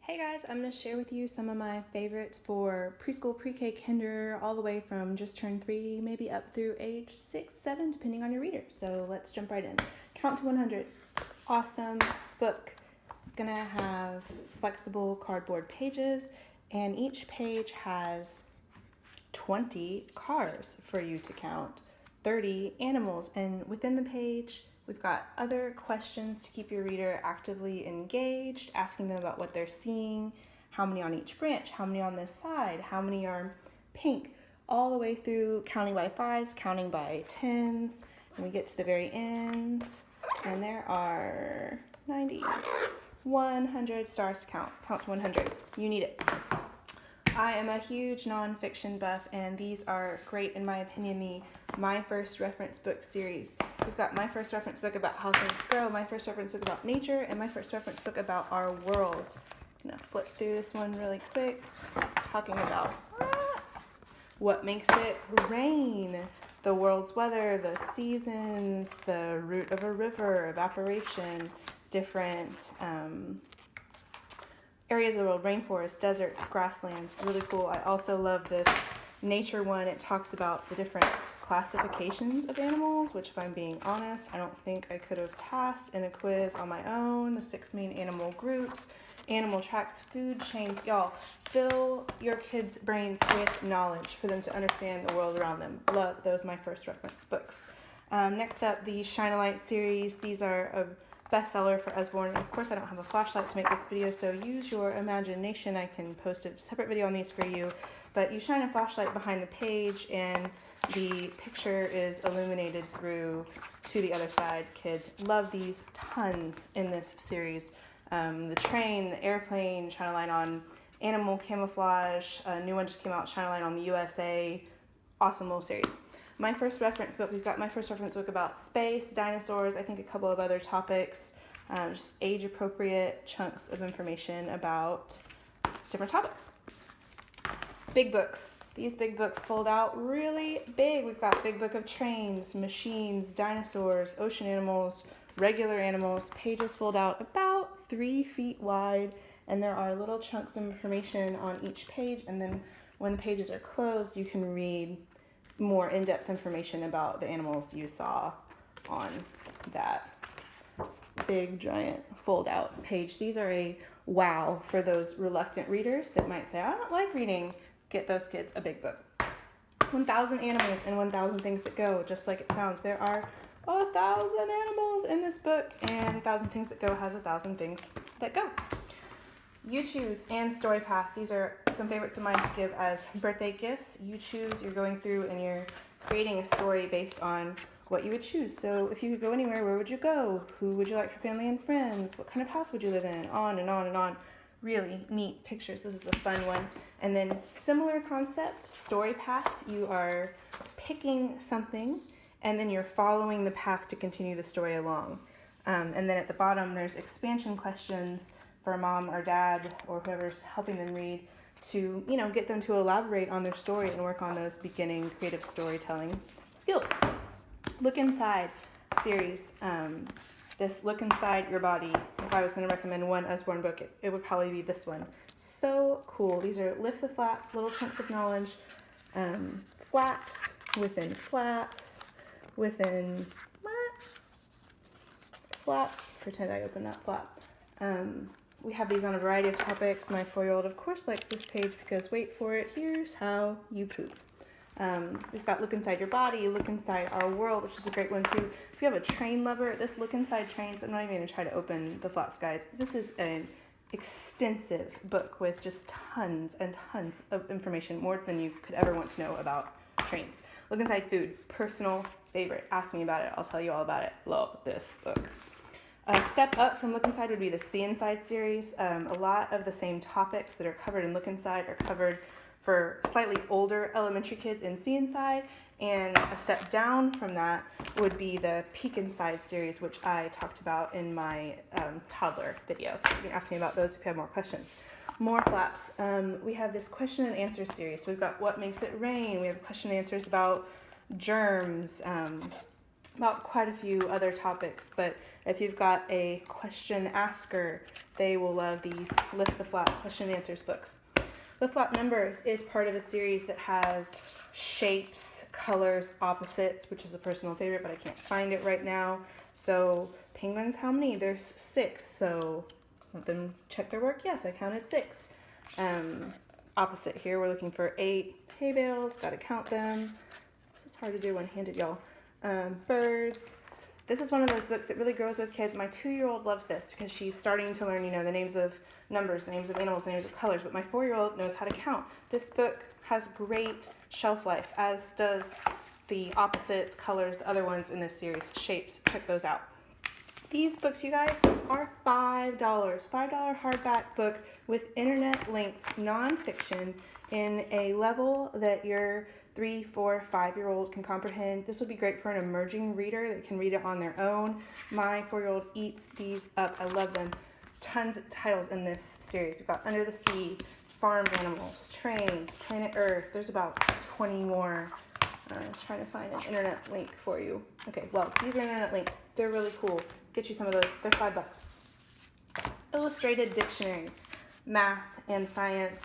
Hey guys, I'm going to share with you some of my favorites for preschool, pre-K, kinder, all the way from just turned 3, maybe up through age 6, 7, depending on your reader. So let's jump right in. Count to 100. Awesome book. Gonna have flexible cardboard pages, and each page has 20 cars for you to count, 30 animals, and within the page we've got other questions to keep your reader actively engaged, asking them about what they're seeing, how many on each branch, how many on this side, how many are pink, all the way through counting by 5s, counting by 10s, and we get to the very end, and there are 90, 100 stars to count. Count to 100. You need it. I am a huge nonfiction buff, and these are great, in my opinion, the My First Reference Book series. We've got My First Reference Book about how things grow, My First Reference Book about nature, and My First Reference Book about our world. I'm going to flip through this one really quick, talking about what makes it rain, the world's weather, the seasons, the route of a river, evaporation, different areas of the world, rainforests, deserts, grasslands, really cool. I also love this nature one. It talks about the different classifications of animals, which, if I'm being honest, I don't think I could have passed in a quiz on my own. The 6 main animal groups, animal tracks, food chains. Y'all, fill your kids' brains with knowledge for them to understand the world around them. Love those My First Reference books. Next up, the Shine a Light series. These are a bestseller for Usborne. And of course, I don't have a flashlight to make this video, so use your imagination. I can post a separate video on these for you. But you shine a flashlight behind the page, and the picture is illuminated through to the other side. Kids love these tons in this series. The train, the airplane, shine a light on animal camouflage. A new one just came out, shine a light on the USA. Awesome little series. My First Reference Book, we've got My First Reference Book about space, dinosaurs, I think a couple of other topics, just age-appropriate chunks of information about different topics. Big books. These big books fold out really big. We've got Big Book of Trains, Machines, Dinosaurs, Ocean Animals, Regular Animals. Pages fold out about 3 feet wide, and there are little chunks of information on each page, and then when the pages are closed, you can read more in-depth information about the animals you saw on that big giant fold-out page. These are a wow for those reluctant readers that might say, I don't like reading. Get those kids a big book. 1,000 animals and 1,000 things that go, just like it sounds. There are 1,000 animals in this book, and 1,000 things that go has 1,000 things that go. You Choose and Story Path. These are some favorites of mine to give as birthday gifts. You choose, you're going through and you're creating a story based on what you would choose. So if you could go anywhere, where would you go? Who would you like for family and friends? What kind of house would you live in? On and on and on. Really neat pictures. This is a fun one. And then similar concept, Story Path. You are picking something and then you're following the path to continue the story along. And then at the bottom, there's expansion questions for mom or dad or whoever's helping them read to, get them to elaborate on their story and work on those beginning creative storytelling skills. Look Inside series. This Look Inside Your Body. If I was going to recommend one Usborne book, it would probably be this one. So cool. These are lift the flap, little chunks of knowledge, flaps within flaps, within flaps. Pretend I opened that flap. We have these on a variety of topics. My 4-year-old, of course, likes this page because, wait for it, here's how you poop. We've got Look Inside Your Body, Look Inside Our World, which is a great one too. If you have a train lover, this Look Inside Trains, I'm not even going to try to open the flaps, guys. This is an extensive book with just tons and tons of information, more than you could ever want to know about trains. Look Inside Food, personal favorite. Ask me about it. I'll tell you all about it. Love this book. A step up from Look Inside would be the See Inside series. A lot of the same topics that are covered in Look Inside are covered for slightly older elementary kids in See Inside, and a step down from that would be the Peek Inside series, which I talked about in my toddler video. So you can ask me about those if you have more questions. More flaps. We have this question and answer series. So we've got What Makes It Rain. We have question and answers about germs, about quite a few other topics, but If you've got a question asker, they will love these Lift the Flap question and answers books. The Flap Numbers is part of a series that has shapes, colors, opposites, which is a personal favorite, but I can't find it right now. So penguins, how many? There's 6. So let them check their work. Yes, I counted 6. Opposite here, we're looking for 8 hay bales. Got to count them. This is hard to do one-handed, y'all. Birds. This is one of those books that really grows with kids. My 2-year-old loves this because she's starting to learn, the names of numbers, the names of animals, the names of colors, but my 4-year-old knows how to count. This book has great shelf life, as does the opposites, colors, the other ones in this series, shapes. Check those out. These books, you guys, are $5. $5 hardback book with internet links, nonfiction, in a level that your 3, 4, 5-year-old can comprehend. This would be great for an emerging reader that can read it on their own. My 4-year-old eats these up. I love them. Tons of titles in this series. We've got Under the Sea, Farm Animals, Trains, Planet Earth. There's about 20 more. Trying to find an internet link for you. Okay, well, these are internet linked. They're really cool. Get you some of those. They're $5. Illustrated dictionaries, math and science.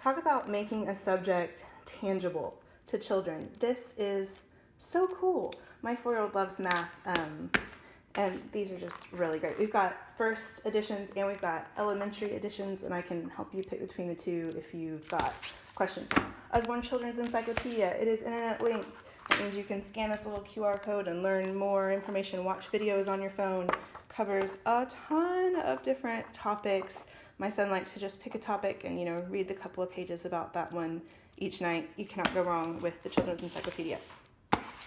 Talk about making a subject tangible to children. This is so cool. My 4-year-old loves math, and these are just really great. We've got first editions and we've got elementary editions, and I can help you pick between the two if you've got questions. Usborne Children's Encyclopedia. It is internet linked. That means you can scan this little QR code and learn more information, watch videos on your phone. Covers a ton of different topics. My son likes to just pick a topic and, read a couple of pages about that one each night. You cannot go wrong with the Children's Encyclopedia.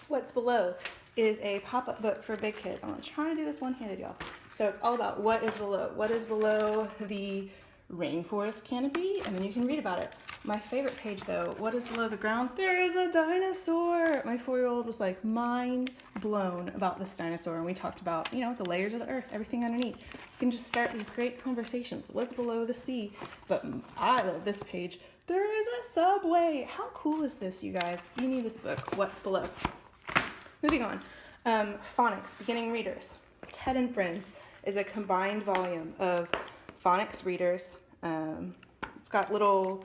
What's Below is a pop-up book for big kids. I'm trying to do this one-handed, y'all. So it's all about what is below. What is below the rainforest canopy? And then you can read about it. My favorite page, though, what is below the ground? There is a dinosaur. My 4-year-old was like mind blown about this dinosaur. And we talked about, the layers of the earth, everything underneath. You can just start these great conversations. What's below the sea? But I love this page. There is a subway. How cool is this, you guys? You need this book, What's Below. Moving on. Phonics, Beginning Readers. Ted and Friends is a combined volume of phonics readers. It's got little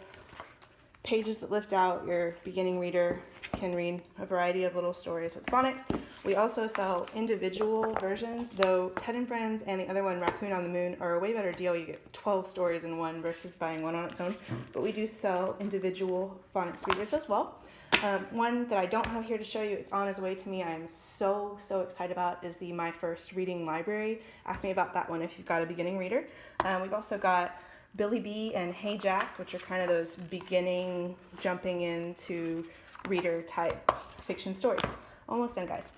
pages that lift out. Your beginning reader can read a variety of little stories with phonics. We also sell individual versions, though Ted and Friends and the other one, Raccoon on the Moon, are a way better deal. You get 12 stories in one versus buying one on its own. But we do sell individual phonics readers as well. One that I don't have here to show you, it's on its way to me, I am so excited about, is the My First Reading Library. Ask me about that one if you've got a beginning reader. We've also got Billy B and Hey Jack, which are kind of those beginning, jumping into reader type fiction stories. Almost done, guys.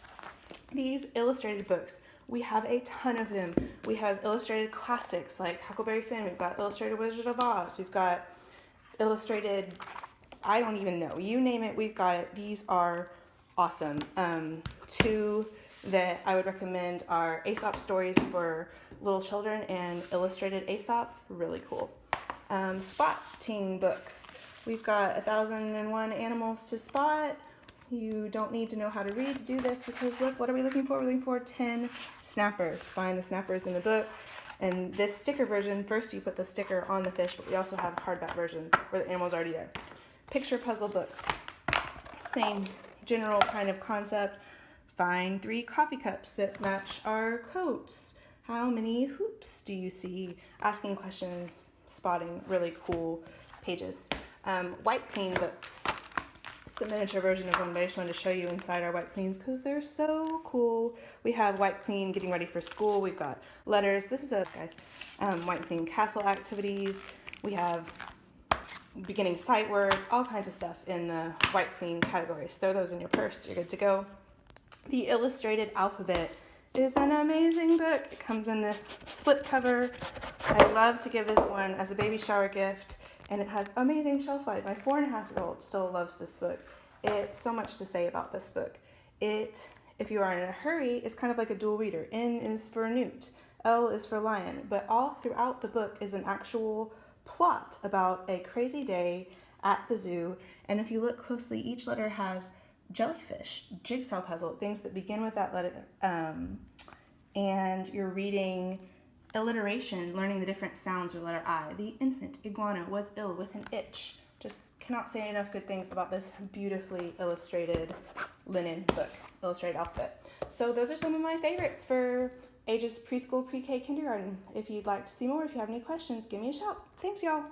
These illustrated books, we have a ton of them. We have illustrated classics like Huckleberry Finn. We've got illustrated Wizard of Oz. We've got illustrated, I don't even know, you name it, we've got it. These are awesome. 2 that I would recommend are Aesop stories for little children and illustrated Aesop, really cool. Spotting books. We've got 1001 Animals to Spot. You don't need to know how to read to do this because look, what are we looking for? We're looking for 10 snappers. Find the snappers in the book. And this sticker version, first you put the sticker on the fish, but we also have hardback versions where the animal's already there. Picture puzzle books. Same general kind of concept. Find 3 coffee cups that match our coats. How many hoops do you see? Asking questions, spotting, really cool pages. White clean books. It's a miniature version of one, but I just wanted to show you inside our white cleans because they're so cool. We have white clean getting ready for school. We've got letters. This is white clean castle activities. We have beginning sight words, all kinds of stuff in the white clean categories. Throw those in your purse. You're good to go. The Illustrated Alphabet is an amazing book. It comes in this slipcover. I love to give this one as a baby shower gift, and it has amazing shelf life. My 4.5-year-old still loves this book. It's so much to say about this book. If you are in a hurry, it's kind of like a dual reader. N is for newt, L is for lion, but all throughout the book is an actual plot about a crazy day at the zoo. And if you look closely, each letter has jellyfish, jigsaw puzzle, things that begin with that letter, and you're reading alliteration, learning the different sounds with the letter I. The infant iguana was ill with an itch. Just cannot say enough good things about this beautifully illustrated linen book, illustrated alphabet. So those are some of my favorites for ages preschool, pre-K, kindergarten. If you'd like to see more, if you have any questions, give me a shout. Thanks, y'all.